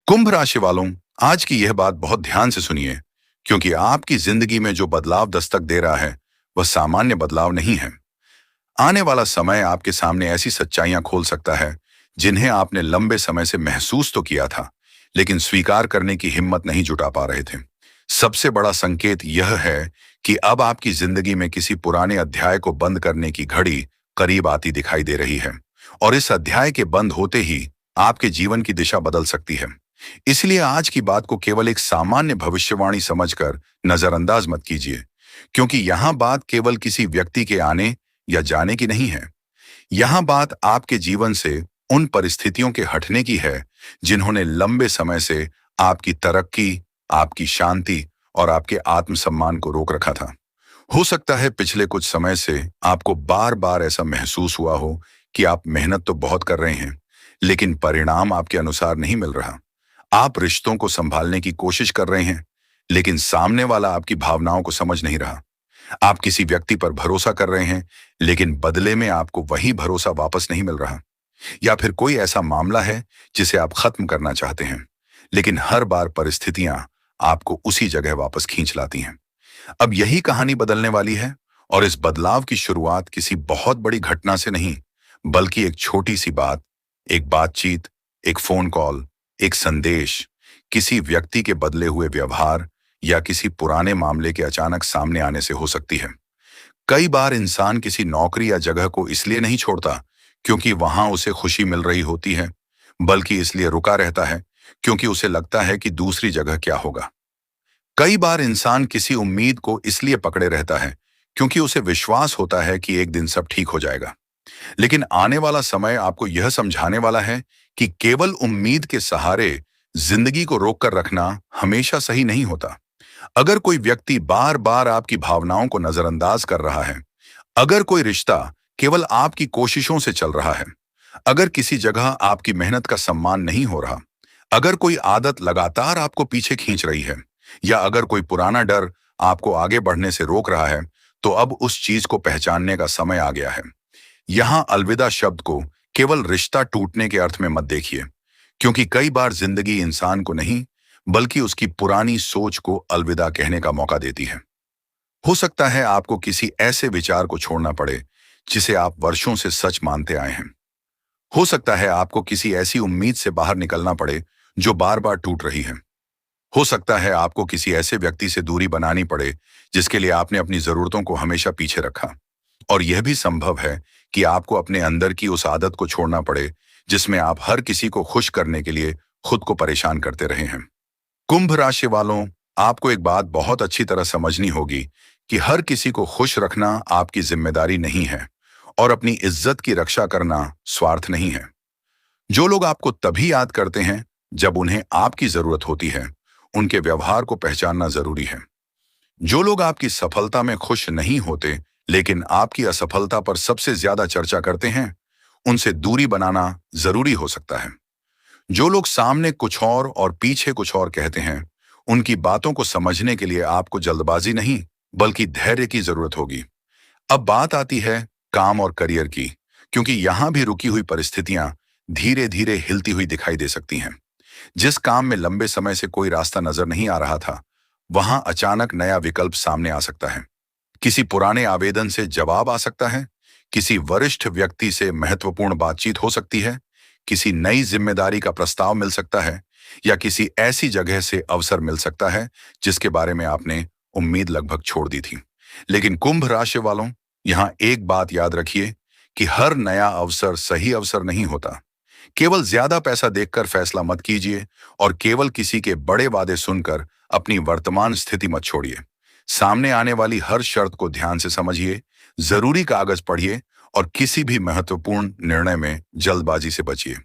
कुंभ राशि वालों, आज की यह बात बहुत ध्यान से सुनिए, क्योंकि आपकी जिंदगी में जो बदलाव दस्तक दे रहा है, वह सामान्य बदलाव नहीं है। आने वाला समय आपके सामने ऐसी सच्चाइयां खोल सकता है, जिन्हें आपने लंबे समय से महसूस तो किया था, लेकिन स्वीकार करने की हिम्मत नहीं जुटा पा रहे थे। सबसे बड़ा संकेत यह है कि अब आपकी जिंदगी में किसी पुराने अध्याय को बंद करने की घड़ी करीब आती दिखाई दे रही है, और इस अध्याय के बंद होते ही आपके जीवन की दिशा बदल सकती है। इसलिए आज की बात को केवल एक सामान्य भविष्यवाणी समझकर नजरअंदाज मत कीजिए, क्योंकि यहां बात केवल किसी व्यक्ति के आने या जाने की नहीं है। यहां बात आपके जीवन से उन परिस्थितियों के हटने की है, जिन्होंने लंबे समय से आपकी तरक्की, आपकी शांति और आपके आत्मसम्मान को रोक रखा था। हो सकता है पिछले कुछ समय से आपको बार बार ऐसा महसूस हुआ हो कि आप मेहनत तो बहुत कर रहे हैं, लेकिन परिणाम आपके अनुसार नहीं मिल रहा। आप रिश्तों को संभालने की कोशिश कर रहे हैं, लेकिन सामने वाला आपकी भावनाओं को समझ नहीं रहा। आप किसी व्यक्ति पर भरोसा कर रहे हैं, लेकिन बदले में आपको वही भरोसा वापस नहीं मिल रहा। या फिर कोई ऐसा मामला है जिसे आप खत्म करना चाहते हैं, लेकिन हर बार परिस्थितियां आपको उसी जगह वापस खींच लाती हैं। अब यही कहानी बदलने वाली है, और इस बदलाव की शुरुआत किसी बहुत बड़ी घटना से नहीं, बल्कि एक छोटी सी बात, एक बातचीत, एक फोन कॉल, एक संदेश, किसी व्यक्ति के बदले हुए व्यवहार या किसी पुराने मामले के अचानक सामने आने से हो सकती है। कई बार इंसान किसी नौकरी या जगह को इसलिए नहीं छोड़ता क्योंकि वहां उसे खुशी मिल रही होती है, बल्कि इसलिए रुका रहता है क्योंकि उसे लगता है कि दूसरी जगह क्या होगा। कई बार इंसान किसी उम्मीद को इसलिए पकड़े रहता है क्योंकि उसे विश्वास होता है कि एक दिन सब ठीक हो जाएगा। लेकिन आने वाला समय आपको यह समझाने वाला है कि केवल उम्मीद के सहारे जिंदगी को रोक कर रखना हमेशा सही नहीं होता। अगर कोई व्यक्ति बार बार आपकी भावनाओं को नजरअंदाज कर रहा है, अगर कोई रिश्ता केवल आपकी कोशिशों से चल रहा है, अगर किसी जगह आपकी मेहनत का सम्मान नहीं हो रहा, अगर कोई आदत लगातार आपको पीछे खींच रही है, या अगर कोई पुराना डर आपको आगे बढ़ने से रोक रहा है, तो अब उस चीज को पहचानने का समय आ गया है। यहां अलविदा शब्द को केवल रिश्ता टूटने के अर्थ में मत देखिए, क्योंकि कई बार जिंदगी इंसान को नहीं, बल्कि उसकी पुरानी सोच को अलविदा कहने का मौका देती है। हो सकता है आपको किसी ऐसे विचार को छोड़ना पड़े जिसे आप वर्षों से सच मानते आए हैं। हो सकता है आपको किसी ऐसी उम्मीद से बाहर निकलना पड़े जो बार बार टूट रही है। हो सकता है आपको किसी ऐसे व्यक्ति से दूरी बनानी पड़े जिसके लिए आपने अपनी जरूरतों को हमेशा पीछे रखा। और यह भी संभव है कि आपको अपने अंदर की उस आदत को छोड़ना पड़े जिसमें आप हर किसी को खुश करने के लिए खुद को परेशान करते रहे हैं। कुंभ राशि वालों, आपको एक बात बहुत अच्छी तरह समझनी होगी कि हर किसी को खुश रखना आपकी जिम्मेदारी नहीं है, और अपनी इज्जत की रक्षा करना स्वार्थ नहीं है। जो लोग आपको तभी याद करते हैं जब उन्हें आपकी जरूरत होती है, उनके व्यवहार को पहचानना जरूरी है। जो लोग आपकी सफलता में खुश नहीं होते, लेकिन आपकी असफलता पर सबसे ज्यादा चर्चा करते हैं, उनसे दूरी बनाना जरूरी हो सकता है। जो लोग सामने कुछ और पीछे कुछ और कहते हैं, उनकी बातों को समझने के लिए आपको जल्दबाजी नहीं, बल्कि धैर्य की जरूरत होगी। अब बात आती है काम और करियर की, क्योंकि यहां भी रुकी हुई परिस्थितियां धीरे धीरे हिलती हुई दिखाई दे सकती हैं। जिस काम में लंबे समय से कोई रास्ता नजर नहीं आ रहा था, वहां अचानक नया विकल्प सामने आ सकता है। किसी पुराने आवेदन से जवाब आ सकता है, किसी वरिष्ठ व्यक्ति से महत्वपूर्ण बातचीत हो सकती है, किसी नई जिम्मेदारी का प्रस्ताव मिल सकता है, या किसी ऐसी जगह से अवसर मिल सकता है जिसके बारे में आपने उम्मीद लगभग छोड़ दी थी। लेकिन कुंभ राशि वालों, यहां एक बात याद रखिए कि हर नया अवसर सही अवसर नहीं होता। केवल ज्यादा पैसा देखकर फैसला मत कीजिए, और केवल किसी के बड़े वादे सुनकर अपनी वर्तमान स्थिति मत छोड़िए। सामने आने वाली हर शर्त को ध्यान से समझिए, जरूरी कागज पढ़िए, और किसी भी महत्वपूर्ण निर्णय में जल्दबाजी से बचिए।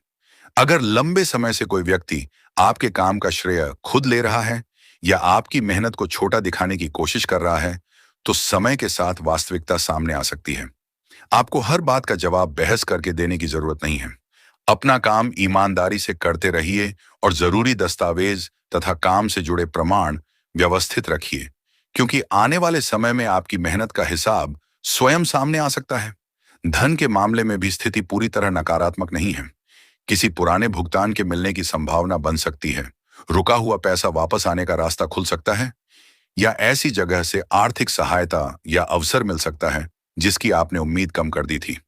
अगर लंबे समय से कोई व्यक्ति आपके काम का श्रेय खुद ले रहा है, या आपकी मेहनत को छोटा दिखाने की कोशिश कर रहा है, तो समय के साथ वास्तविकता सामने आ सकती है। आपको हर बात का जवाब बहस करके देने की जरूरत नहीं है। अपना काम ईमानदारी से करते रहिए, और जरूरी दस्तावेज तथा काम से जुड़े प्रमाण व्यवस्थित रखिए, क्योंकि आने वाले समय में आपकी मेहनत का हिसाब स्वयं सामने आ सकता है। धन के मामले में भी स्थिति पूरी तरह नकारात्मक नहीं है, किसी पुराने भुगतान के मिलने की संभावना बन सकती है। रुका हुआ पैसा वापस आने का रास्ता खुल सकता है, या ऐसी जगह से आर्थिक सहायता या अवसर मिल सकता है जिसकी आपने उम्मीद कम कर दी थी।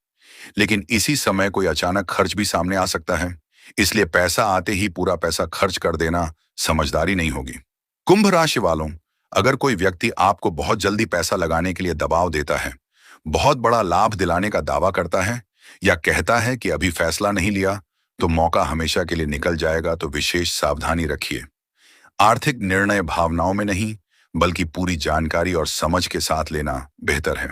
लेकिन इसी समय कोई अचानक खर्च भी सामने आ सकता है, इसलिए पैसा आते ही पूरा पैसा खर्च कर देना समझदारी नहीं होगी। कुंभ राशि वालों, अगर कोई व्यक्ति आपको बहुत जल्दी पैसा लगाने के लिए दबाव देता है, बहुत बड़ा लाभ दिलाने का दावा करता है, या कहता है कि अभी फैसला नहीं लिया तो मौका हमेशा के लिए निकल जाएगा, तो विशेष सावधानी रखिए। आर्थिक निर्णय भावनाओं में नहीं, बल्कि पूरी जानकारी और समझ के साथ लेना बेहतर है।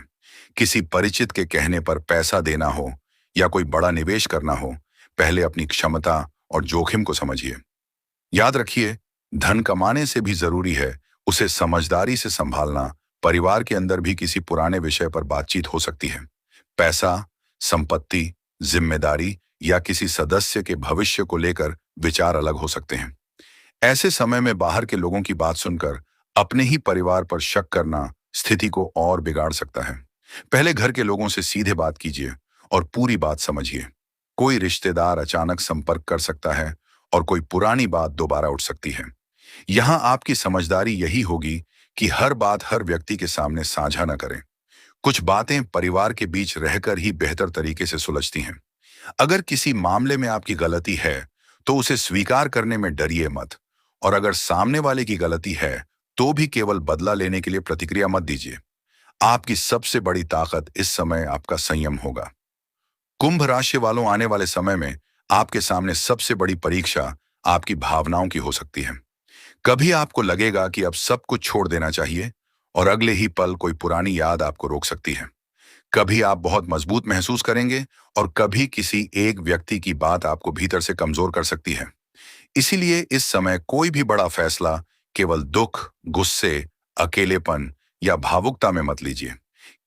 किसी परिचित के कहने पर पैसा देना हो या कोई बड़ा निवेश करना हो, पहले अपनी क्षमता और जोखिम को समझिए। याद रखिए, धन कमाने से भी जरूरी है उसे समझदारी से संभालना। परिवार के अंदर भी किसी पुराने विषय पर बातचीत हो सकती है। पैसा, संपत्ति, जिम्मेदारी या किसी सदस्य के भविष्य को लेकर विचार अलग हो सकते हैं। ऐसे समय में बाहर के लोगों की बात सुनकर अपने ही परिवार पर शक करना स्थिति को और बिगाड़ सकता है। पहले घर के लोगों से सीधे बात कीजिए और पूरी बात समझिए। कोई रिश्तेदार अचानक संपर्क कर सकता है और कोई पुरानी बात दोबारा उठ सकती है। यहां आपकी समझदारी यही होगी कि हर बात हर व्यक्ति के सामने साझा न करें। कुछ बातें परिवार के बीच रहकर ही बेहतर तरीके से सुलझती हैं। अगर किसी मामले में आपकी गलती है तो उसे स्वीकार करने में डरिए मत, और अगर सामने वाले की गलती है तो भी केवल बदला लेने के लिए प्रतिक्रिया मत दीजिए। आपकी सबसे बड़ी ताकत इस समय आपका संयम होगा। कुंभ राशि वालों, आने वाले समय में आपके सामने सबसे बड़ी परीक्षा आपकी भावनाओं की हो सकती है। कभी आपको लगेगा कि अब सब कुछ छोड़ देना चाहिए, और अगले ही पल कोई पुरानी याद आपको रोक सकती है। कभी आप बहुत मजबूत महसूस करेंगे और कभी किसी एक व्यक्ति की बात आपको भीतर से कमजोर कर सकती है। इसीलिए इस समय कोई भी बड़ा फैसला केवल दुख, गुस्से, अकेलेपन या भावुकता में मत लीजिए।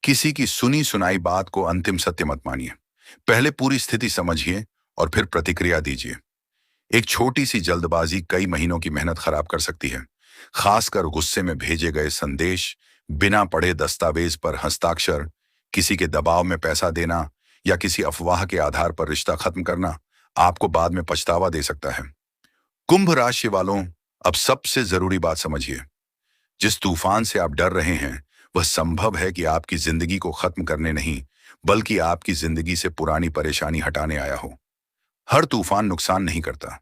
किसी की सुनी सुनाई बात को अंतिम सत्य मत मानिए। पहले पूरी स्थिति समझिए और फिर प्रतिक्रिया दीजिए। एक छोटी सी जल्दबाजी कई महीनों की मेहनत खराब कर सकती है। खासकर गुस्से में भेजे गए संदेश, बिना पढ़े दस्तावेज पर हस्ताक्षर, किसी के दबाव में पैसा देना या किसी अफवाह के आधार पर रिश्ता खत्म करना आपको बाद में पछतावा दे सकता है। कुंभ राशि वालों, अब सबसे जरूरी बात समझिए। जिस तूफान से आप डर रहे हैं वह संभव है कि आपकी जिंदगी को खत्म करने नहीं, बल्कि आपकी जिंदगी से पुरानी परेशानी हटाने आया हो। हर तूफान नुकसान नहीं करता।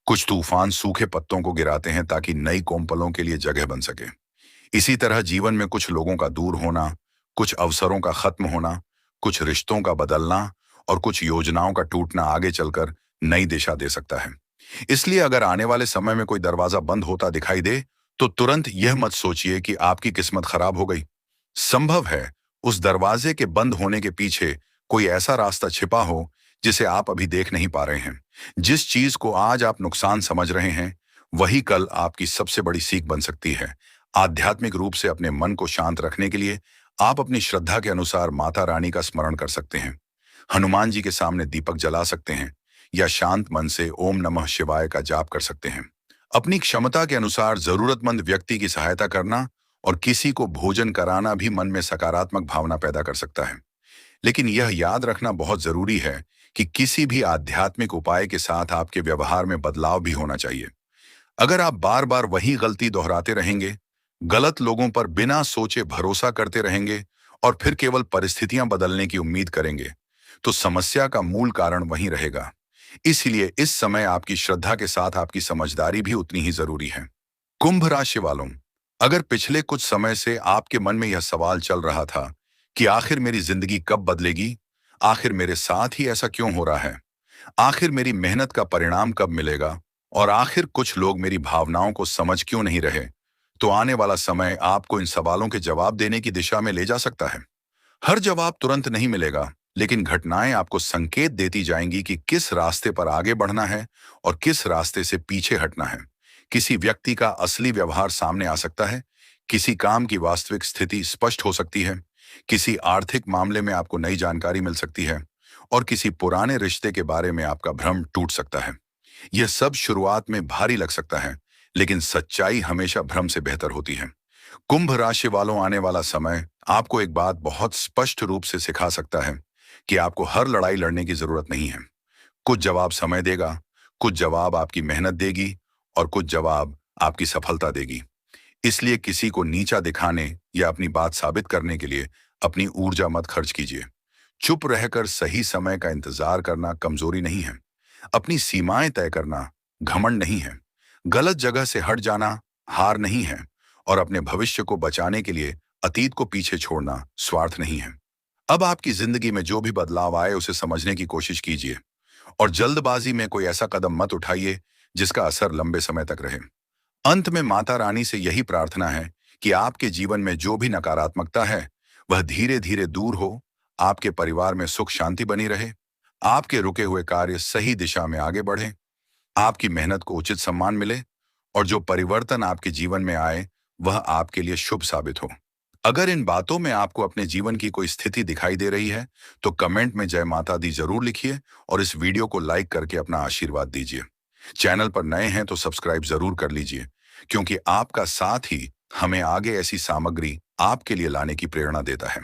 कुछ तूफान सूखे पत्तों को गिराते हैं ताकि नई कोमपलों के लिए जगह बन सके। इसी तरह जीवन में कुछ लोगों का दूर होना, कुछ अवसरों का खत्म होना, कुछ रिश्तों का बदलना और कुछ योजनाओं का टूटना आगे चलकर नई दिशा दे सकता है। इसलिए अगर आने वाले समय में कोई दरवाजा बंद होता दिखाई दे तो तुरंत यह मत सोचिए कि आपकी किस्मत खराब हो गई। संभव है उस दरवाजे के बंद होने के पीछे कोई ऐसा रास्ता छिपा हो जिसे आप अभी देख नहीं पा रहे हैं। जिस चीज को आज आप नुकसान समझ रहे हैं वही कल आपकी सबसे बड़ी सीख बन सकती है। आध्यात्मिक रूप से अपने मन को शांत रखने के लिए आप अपनी श्रद्धा के अनुसार माता रानी का स्मरण कर सकते हैं, हनुमान जी के सामने दीपक जला सकते हैं या शांत मन से ओम नमः शिवाय का जाप कर सकते हैं। अपनी क्षमता के अनुसार जरूरतमंद व्यक्ति की सहायता करना और किसी को भोजन कराना भी मन में सकारात्मक भावना पैदा कर सकता है। लेकिन यह याद रखना बहुत जरूरी है कि किसी भी आध्यात्मिक उपाय के साथ आपके व्यवहार में बदलाव भी होना चाहिए। अगर आप बार बार वही गलती दोहराते रहेंगे, गलत लोगों पर बिना सोचे भरोसा करते रहेंगे और फिर केवल परिस्थितियां बदलने की उम्मीद करेंगे, तो समस्या का मूल कारण वहीं रहेगा। इसलिए इस समय आपकी श्रद्धा के साथ आपकी समझदारी भी उतनी ही जरूरी है। कुंभ राशि वालों, अगर पिछले कुछ समय से आपके मन में यह सवाल चल रहा था कि आखिर मेरी जिंदगी कब बदलेगी, आखिर मेरे साथ ही ऐसा क्यों हो रहा है, आखिर मेरी मेहनत का परिणाम कब मिलेगा, और आखिर कुछ लोग मेरी भावनाओं को समझ क्यों नहीं रहे, तो आने वाला समय आपको इन सवालों के जवाब देने की दिशा में ले जा सकता है। हर जवाब तुरंत नहीं मिलेगा, लेकिन घटनाएं आपको संकेत देती जाएंगी कि किस रास्ते पर आगे बढ़ना है और किस रास्ते से पीछे हटना है। किसी व्यक्ति का असली व्यवहार सामने आ सकता है, किसी काम की वास्तविक स्थिति स्पष्ट हो सकती है, किसी आर्थिक मामले में आपको नई जानकारी मिल सकती है और किसी पुराने रिश्ते के बारे में आपका भ्रम टूट सकता है। यह सब शुरुआत में भारी लग सकता है, लेकिन सच्चाई हमेशा भ्रम से बेहतर होती है। कुंभ राशि वालों, आने वाला समय आपको एक बात बहुत स्पष्ट रूप से सिखा सकता है कि आपको हर लड़ाई लड़ने की जरूरत नहीं है। कुछ जवाब समय देगा, कुछ जवाब आपकी मेहनत देगी और कुछ जवाब आपकी सफलता देगी। इसलिए किसी को नीचा दिखाने या अपनी बात साबित करने के लिए अपनी ऊर्जा मत खर्च कीजिए। चुप रहकर सही समय का इंतजार करना कमजोरी नहीं है। अपनी सीमाएं तय करना घमंड नहीं है। गलत जगह से हट जाना हार नहीं है। और अपने भविष्य को बचाने के लिए अतीत को पीछे छोड़ना स्वार्थ नहीं है। अब आपकी जिंदगी में जो भी बदलाव आए उसे समझने की कोशिश कीजिए और जल्दबाजी में कोई ऐसा कदम मत उठाइए जिसका असर लंबे समय तक रहे। अंत में माता रानी से यही प्रार्थना है कि आपके जीवन में जो भी नकारात्मकता है वह धीरे धीरे दूर हो, आपके परिवार में सुख शांति बनी रहे, आपके रुके हुए कार्य सही दिशा में आगे बढ़े, आपकी मेहनत को उचित सम्मान मिले और जो परिवर्तन आपके जीवन में आए वह आपके लिए शुभ साबित हो। अगर इन बातों में आपको अपने जीवन की कोई स्थिति दिखाई दे रही है तो कमेंट में जय माता दी जरूर लिखिए और इस वीडियो को लाइक करके अपना आशीर्वाद दीजिए। चैनल पर नए हैं तो सब्सक्राइब जरूर कर लीजिए, क्योंकि आपका साथ ही हमें आगे ऐसी सामग्री आपके लिए लाने की प्रेरणा देता है।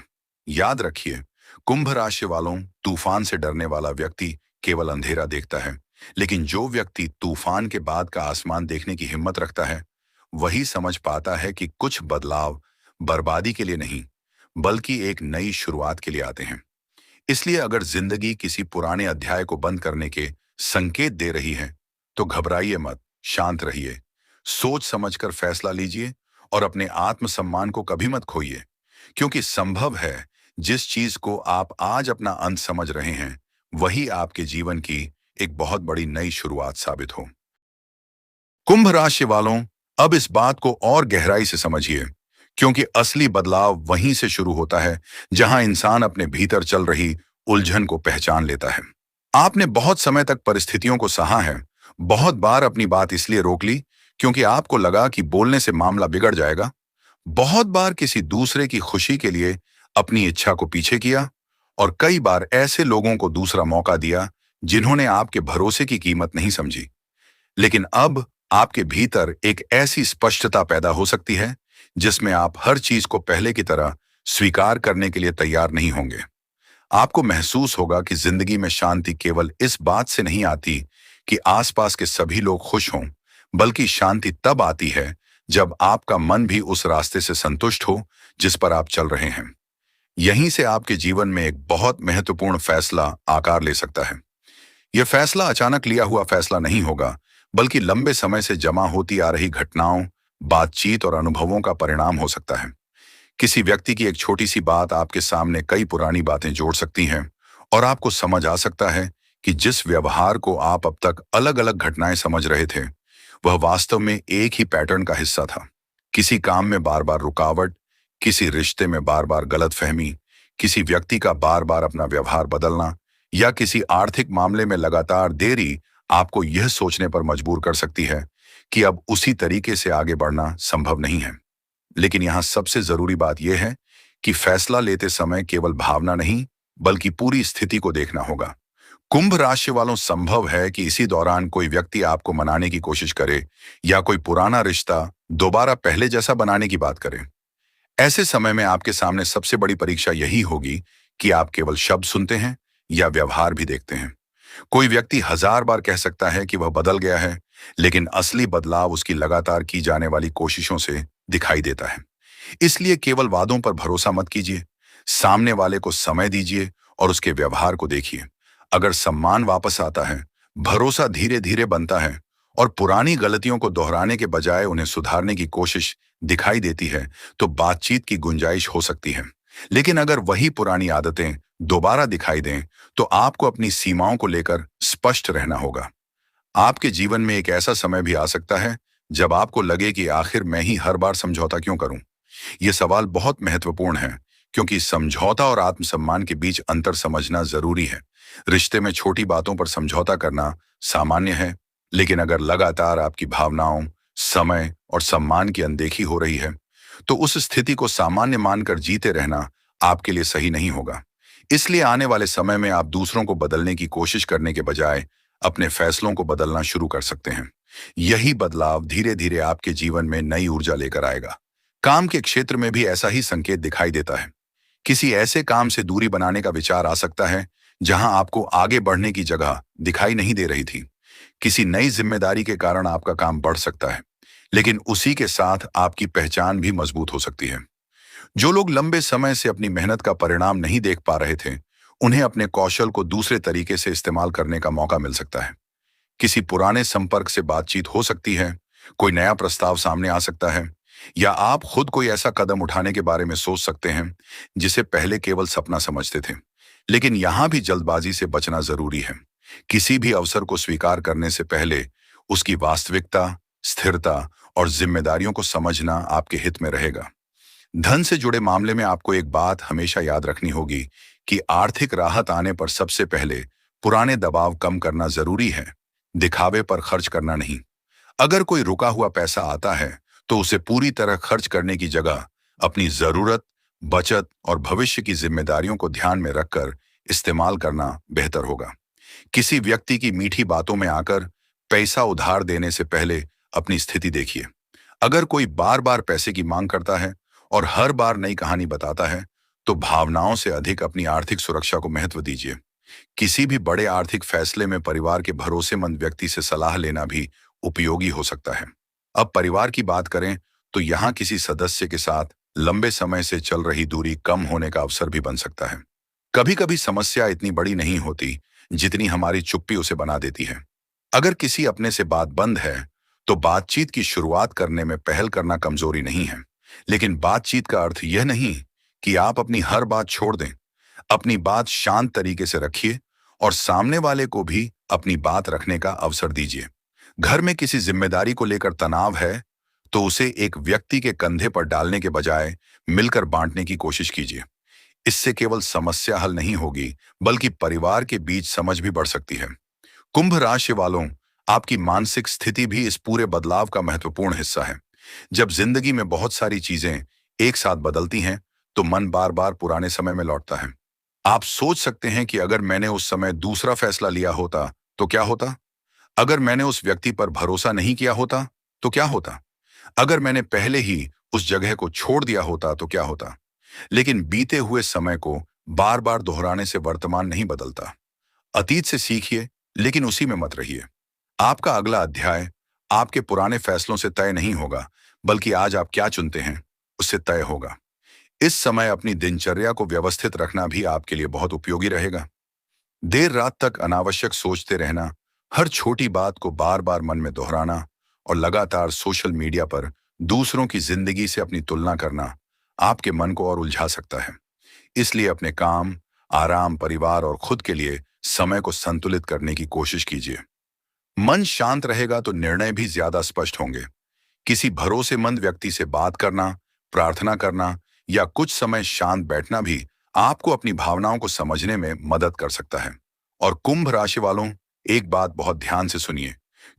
याद रखिए, कुंभ राशि वालों, तूफान से डरने वाला व्यक्ति केवल अंधेरा देखता है, लेकिन जो व्यक्ति तूफान के बाद का आसमान देखने की हिम्मत रखता है वही समझ पाता है कि कुछ बदलाव बर्बादी के लिए नहीं बल्कि एक नई शुरुआत के लिए आते हैं। इसलिए अगर जिंदगी किसी पुराने अध्याय को बंद करने के संकेत दे रही है तो घबराइए मत, शांत रहिए, सोच समझकर फैसला लीजिए और अपने आत्मसम्मान को कभी मत खोइए, क्योंकि संभव है जिस चीज को आप आज अपना अंत समझ रहे हैं वही आपके जीवन की एक बहुत बड़ी नई शुरुआत साबित हो। कुंभ राशि वालों, अब इस बात को और गहराई से समझिए, क्योंकि असली बदलाव वहीं से शुरू होता है जहां इंसान अपने भीतर चल रही उलझन को पहचान लेता है। आपने बहुत समय तक परिस्थितियों को सहा है, बहुत बार अपनी बात इसलिए रोक ली क्योंकि आपको लगा कि बोलने से मामला बिगड़ जाएगा। बहुत बार किसी दूसरे की खुशी के लिए अपनी इच्छा को पीछे किया और कई बार ऐसे लोगों को दूसरा मौका दिया जिन्होंने आपके भरोसे की कीमत नहीं समझी। लेकिन अब आपके भीतर एक ऐसी स्पष्टता पैदा हो सकती है जिसमें आप हर चीज को पहले की तरह स्वीकार करने के लिए तैयार नहीं होंगे। आपको महसूस होगा कि जिंदगी में शांति केवल इस बात से नहीं आती कि आसपास के सभी लोग खुश हों, बल्कि शांति तब आती है जब आपका मन भी उस रास्ते से संतुष्ट हो जिस पर आप चल रहे हैं। यहीं से आपके जीवन में एक बहुत महत्वपूर्ण फैसला आकार ले सकता है। यह फैसला अचानक लिया हुआ फैसला नहीं होगा, बल्कि लंबे समय से जमा होती आ रही घटनाओं, बातचीत और अनुभवों का परिणाम हो सकता है। किसी व्यक्ति की एक छोटी सी बात आपके सामने कई पुरानी बातें जोड़ सकती हैं और आपको समझ आ सकता है कि जिस व्यवहार को आप अब तक अलग अलग घटनाएं समझ रहे थे वह वास्तव में एक ही पैटर्न का हिस्सा था। किसी काम में बार बार रुकावट, किसी रिश्ते में बार बार गलतफहमी, किसी व्यक्ति का बार बार अपना व्यवहार बदलना या किसी आर्थिक मामले में लगातार देरी आपको यह सोचने पर मजबूर कर सकती है कि अब उसी तरीके से आगे बढ़ना संभव नहीं है। लेकिन यहां सबसे जरूरी बात यह है कि फैसला लेते समय केवल भावना नहीं बल्कि पूरी स्थिति को देखना होगा। कुंभ राशि वालों, संभव है कि इसी दौरान कोई व्यक्ति आपको मनाने की कोशिश करे या कोई पुराना रिश्ता दोबारा पहले जैसा बनाने की बात करे। ऐसे समय में आपके सामने सबसे बड़ी परीक्षा यही होगी कि आप केवल शब्द सुनते हैं या व्यवहार भी देखते हैं। कोई व्यक्ति 1000 बार कह सकता है कि वह बदल गया है, लेकिन असली बदलाव उसकी लगातार की जाने वाली कोशिशों से दिखाई देता है। इसलिए केवल वादों पर भरोसा मत कीजिए, सामने वाले को समय दीजिए और उसके व्यवहार को देखिए। अगर सम्मान वापस आता है, भरोसा धीरे धीरे बनता है और पुरानी गलतियों को दोहराने के बजाय उन्हें सुधारने की कोशिश दिखाई देती है, तो बातचीत की गुंजाइश हो सकती है। लेकिन अगर वही पुरानी आदतें दोबारा दिखाई दें, तो आपको अपनी सीमाओं को लेकर स्पष्ट रहना होगा। आपके जीवन में एक ऐसा समय भी आ सकता है जब आपको लगे कि आखिर मैं ही हर बार समझौता क्यों करूं। यह सवाल बहुत महत्वपूर्ण है, क्योंकि समझौता और आत्मसम्मान के बीच अंतर समझना जरूरी है। रिश्ते में छोटी बातों पर समझौता करना सामान्य है, लेकिन अगर लगातार आपकी भावनाओं, समय और सम्मान की अनदेखी हो रही है, तो उस स्थिति को सामान्य मानकर जीते रहना आपके लिए सही नहीं होगा। इसलिए आने वाले समय में आप दूसरों को बदलने की कोशिश करने के बजाय अपने फैसलों को बदलना शुरू कर सकते हैं। यही बदलाव धीरे धीरे आपके जीवन में नई ऊर्जा लेकर आएगा। काम के क्षेत्र में भी ऐसा ही संकेत दिखाई देता है। किसी ऐसे काम से दूरी बनाने का विचार आ सकता है जहां आपको आगे बढ़ने की जगह दिखाई नहीं दे रही थी। किसी नई जिम्मेदारी के कारण आपका काम बढ़ सकता है, लेकिन उसी के साथ आपकी पहचान भी मजबूत हो सकती है। जो लोग लंबे समय से अपनी मेहनत का परिणाम नहीं देख पा रहे थे, उन्हें अपने कौशल को दूसरे तरीके से इस्तेमाल करने का मौका मिल सकता है। किसी पुराने संपर्क से बातचीत हो सकती है, कोई नया प्रस्ताव सामने आ सकता है, या आप खुद कोई ऐसा कदम उठाने के बारे में सोच सकते हैं जिसे पहले केवल सपना समझते थे। लेकिन यहां भी जल्दबाजी से बचना जरूरी है। किसी भी अवसर को स्वीकार करने से पहले उसकी वास्तविकता, स्थिरता और जिम्मेदारियों को समझना आपके हित में रहेगा। धन से जुड़े मामले में आपको एक बात हमेशा याद रखनी होगी कि आर्थिक राहत आने पर सबसे पहले पुराने दबाव कम करना जरूरी है, दिखावे पर खर्च करना नहीं। अगर कोई रुका हुआ पैसा आता है, तो उसे पूरी तरह खर्च करने की जगह अपनी जरूरत, बचत और भविष्य की जिम्मेदारियों को ध्यान में रखकर इस्तेमाल करना बेहतर होगा। किसी व्यक्ति की मीठी बातों में आकर पैसा उधार देने से पहले अपनी स्थिति देखिए। अगर कोई बार बार पैसे की मांग करता है और हर बार नई कहानी बताता है, तो भावनाओं से अधिक अपनी आर्थिक सुरक्षा को महत्व दीजिए। किसी भी बड़े आर्थिक फैसले में परिवार के भरोसेमंद व्यक्ति से सलाह लेना भी उपयोगी हो सकता है। अब परिवार की बात करें, तो यहाँ किसी सदस्य के साथ लंबे समय से चल रही दूरी कम होने का अवसर भी बन सकता है। कभी कभी समस्या इतनी बड़ी नहीं होती जितनी हमारी चुप्पी उसे बना देती है। अगर किसी अपने से बात बंद है, तो बातचीत की शुरुआत करने में पहल करना कमजोरी नहीं है। लेकिन बातचीत का अर्थ यह नहीं कि आप अपनी हर बात छोड़ दें। अपनी बात शांत तरीके से रखिए और सामने वाले को भी अपनी बात रखने का अवसर दीजिए। घर में किसी जिम्मेदारी को लेकर तनाव है, तो उसे एक व्यक्ति के कंधे पर डालने के बजाय मिलकर बांटने की कोशिश कीजिए। इससे केवल समस्या हल नहीं होगी, बल्कि परिवार के बीच समझ भी बढ़ सकती है। कुंभ राशि वालों, आपकी मानसिक स्थिति भी इस पूरे बदलाव का महत्वपूर्ण हिस्सा है। जब जिंदगी में बहुत सारी चीजें एक साथ बदलती हैं, तो मन बार बार पुराने समय में लौटता है। आप सोच सकते हैं कि अगर मैंने उस समय दूसरा फैसला लिया होता तो क्या होता? अगर मैंने उस व्यक्ति पर भरोसा नहीं किया होता तो क्या होता? अगर मैंने पहले ही उस जगह को छोड़ दिया होता तो क्या होता? लेकिन बीते हुए समय को बार बार दोहराने से वर्तमान नहीं बदलता। अतीत से सीखिए, लेकिन उसी में मत रहिए। आपका अगला अध्याय आपके पुराने फैसलों से तय नहीं होगा, बल्कि आज आप क्या चुनते हैं उससे तय होगा। इस समय अपनी दिनचर्या को व्यवस्थित रखना भी आपके लिए बहुत उपयोगी रहेगा। देर रात तक अनावश्यक सोचते रहना, हर छोटी बात को बार बार मन में दोहराना और लगातार सोशल मीडिया पर दूसरों की जिंदगी से अपनी तुलना करना आपके मन को और उलझा सकता है। इसलिए अपने काम, आराम, परिवार और खुद के लिए समय को संतुलित करने की कोशिश कीजिए। मन शांत रहेगा तो निर्णय भी ज्यादा स्पष्ट होंगे। किसी भरोसेमंद व्यक्ति से बात करना, प्रार्थना करना या कुछ समय शांत बैठना भी आपको अपनी भावनाओं को समझने में मदद कर सकता है। और कुंभ राशि वालों, एक बात बहुत ध्यान से सुनिए,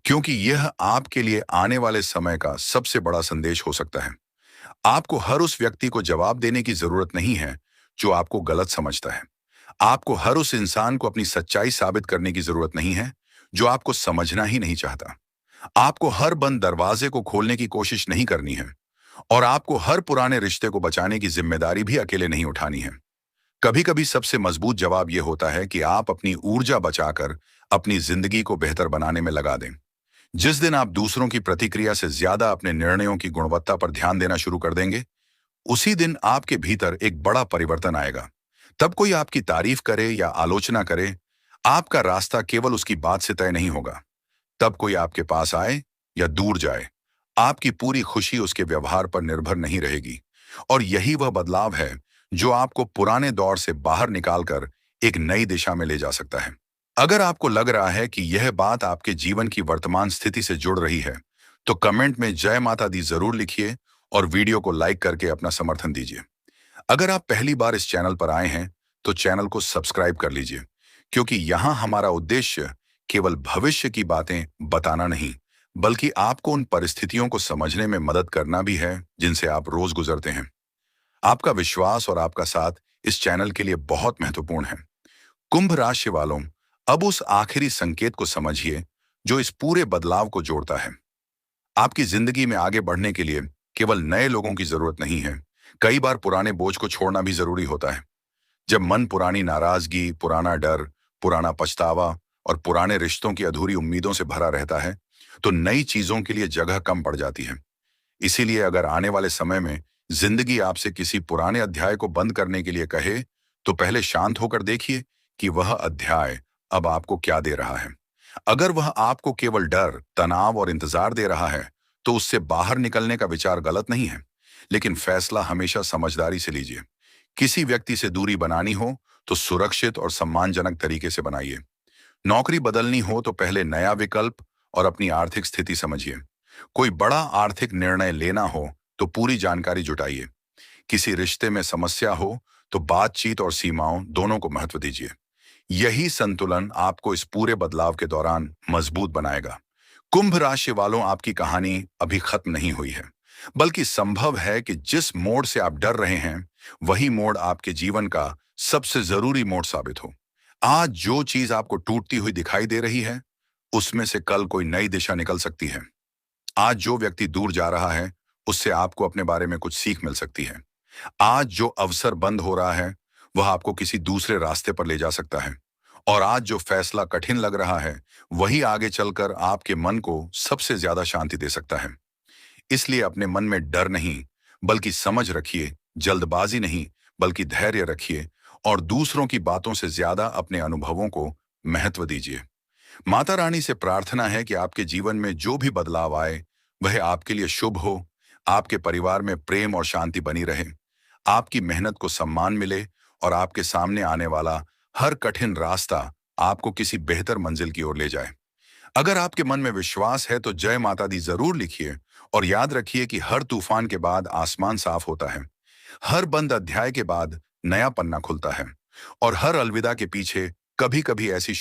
क्योंकि यह आपके लिए आने वाले समय का सबसे बड़ा संदेश हो सकता है। आपको हर उस व्यक्ति को जवाब देने की जरूरत नहीं है जो आपको गलत समझता है। आपको हर उस इंसान को अपनी सच्चाई साबित करने की जरूरत नहीं है जो आपको समझना ही नहीं चाहता। आपको हर बंद दरवाजे को खोलने की कोशिश नहीं करनी है, और आपको हर पुराने रिश्ते को बचाने की जिम्मेदारी भी अकेले नहीं उठानी है। कभी कभी सबसे मजबूत जवाब यह होता है कि आप अपनी ऊर्जा बचाकर अपनी जिंदगी को बेहतर बनाने में लगा दें। जिस दिन आप दूसरों की प्रतिक्रिया से ज्यादा अपने निर्णयों की गुणवत्ता पर ध्यान देना शुरू कर देंगे, उसी दिन आपके भीतर एक बड़ा परिवर्तन आएगा। तब कोई आपकी तारीफ करे या आलोचना करे, आपका रास्ता केवल उसकी बात से तय नहीं होगा। तब कोई आपके पास आए या दूर जाए, आपकी पूरी खुशी उसके व्यवहार पर निर्भर नहीं रहेगी। और यही वह बदलाव है जो आपको पुराने दौर से बाहर निकालकर एक नई दिशा में ले जा सकता है। अगर आपको लग रहा है कि यह बात आपके जीवन की वर्तमान स्थिति से जुड़ रही है, तो कमेंट में जय माता दी जरूर लिखिए और वीडियो को लाइक करके अपना समर्थन दीजिए। अगर आप पहली बार इस चैनल पर आए हैं, तो चैनल को सब्सक्राइब कर लीजिए, क्योंकि यहाँ हमारा उद्देश्य केवल भविष्य की बातें बताना नहीं, बल्कि आपको उन परिस्थितियों को समझने में मदद करना भी है जिनसे आप रोज गुजरते हैं। आपका विश्वास और आपका साथ इस चैनल के लिए बहुत महत्वपूर्ण है। कुंभ राशि वालों, अब उस आखिरी संकेत को समझिए जो इस पूरे बदलाव को जोड़ता है। आपकी जिंदगी में आगे बढ़ने के लिए केवल नए लोगों की जरूरत नहीं है, कई बार पुराने बोझ को छोड़ना भी जरूरी होता है। जब मन पुरानी नाराजगी, पुराना डर पुराना पछतावा और पुराने रिश्तों की अधूरी उम्मीदों से भरा रहता है, तो नई चीजों के लिए जगह कम पड़ जाती है। इसीलिए अगर आने वाले समय में जिंदगी आपसे किसी पुराने अध्याय को बंद करने के लिए कहे, तो पहले शांत होकर देखिए कि वह अध्याय अब आपको क्या दे रहा है। अगर वह आपको केवल डर, तनाव और इंतजार दे रहा है, तो उससे बाहर निकलने का विचार गलत नहीं है, लेकिन फैसला हमेशा समझदारी से लीजिए। किसी व्यक्ति से दूरी बनानी हो तो सुरक्षित और सम्मानजनक तरीके से बनाइए। नौकरी बदलनी हो तो पहले नया विकल्प और अपनी आर्थिक स्थिति समझिए। कोई बड़ा आर्थिक निर्णय लेना हो तो पूरी जानकारी जुटाइए। किसी रिश्ते में समस्या हो तो बातचीत और सीमाओं दोनों को महत्व दीजिए। यही संतुलन आपको इस पूरे बदलाव के दौरान मजबूत बनाएगा। कुंभ राशि वालों, आपकी कहानी अभी खत्म नहीं हुई है, बल्कि संभव है कि जिस मोड़ से आप डर रहे हैं, वही मोड़ आपके जीवन का सबसे जरूरी मोड़ साबित हो। आज जो चीज आपको टूटती हुई दिखाई दे रही है, उसमें से कल कोई नई दिशा निकल सकती है। आज जो व्यक्ति दूर जा रहा है, उससे आपको अपने बारे में कुछ सीख मिल सकती है। आज जो अवसर बंद हो रहा है, वह आपको किसी दूसरे रास्ते पर ले जा सकता है। और आज जो फैसला कठिन लग रहा है, वही आगे चलकर आपके मन को सबसे ज्यादा शांति दे सकता है। इसलिए अपने मन में डर नहीं, बल्कि समझ रखिए, जल्दबाजी नहीं, बल्कि धैर्य रखिए, और दूसरों की बातों से ज्यादा अपने अनुभवों को महत्व दीजिए। माता रानी से प्रार्थना है कि आपके जीवन में जो भी बदलाव आए, वह आपके लिए शुभ हो, आपके परिवार में प्रेम और शांति बनी रहे, आपकी मेहनत को सम्मान मिले, और आपके सामने आने वाला हर कठिन रास्ता आपको किसी बेहतर मंजिल की ओर ले जाए। अगर आपके मन में विश्वास है तो जय माता दी जरूर लिखिए, और याद रखिए कि हर तूफान के बाद आसमान साफ होता है, हर बंद अध्याय के बाद नया पन्ना खुलता है, और हर अलविदा के पीछे कभी कभी ऐसी